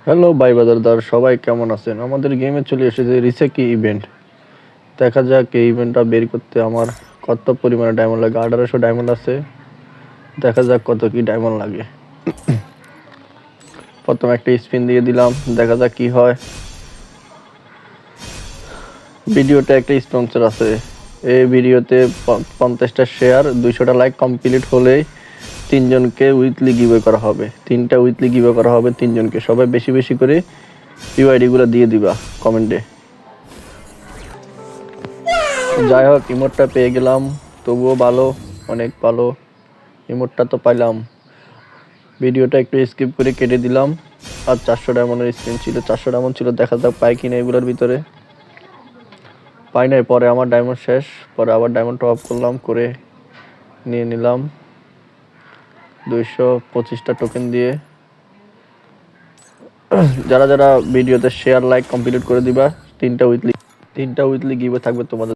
Hello ভাই বাজারদার, সবাই কেমন আছেন? আমাদের গেমে চলে এসেছে রিসেকি ইভেন্ট। দেখা যাক এই ইভেন্টটা বের করতে আমার কত পরিমাণে ডায়মন্ড লাগে। 1800 ডায়মন্ড আছে, দেখা যাক কত কি ডায়মন্ড লাগে। প্রথমে একটা স্পিন দিয়ে দিলাম, দেখা যাক কি হয়। ভিডিওতে একটা স্পন্সর আছে, এই ভিডিওতে 50টা শেয়ার 200টা লাইক কমপ্লিট হলেই 3জনকে উইকলি গিভওয়ে করা হবে। 3টা উইকলি গিভওয়ে করা হবে 3জনকে। সবাই বেশি বেশি করে ইউআইডি গুলো দিয়ে দিবা কমেন্টে। যাই হোক, ইমোটটা পেয়ে গেলাম, তবুও ভালো, অনেক ভালো। ইমোটটা তো পাইলাম। ভিডিওটা একটু স্কিপ করে কেটে দিলাম। আর 400 ডায়মন্ডের স্পিন ছিল, 400 ডায়মন্ড ছিল, দেখা যাক পাই কিনা এগুলোর ভিতরে। পাই নাই, পরে আমার ডায়মন্ড শেষ, পরে আবার ডায়মন্ড টপ আপ করলাম, করে নিয়ে নিলাম 225টা টোকেন দিয়ে। যারা যারা ভিডিওতে শেয়ার লাইক কমপ্লিট করে দিবা, 3টা উইকলি গিভওয়ে থাকবে তোমাদের।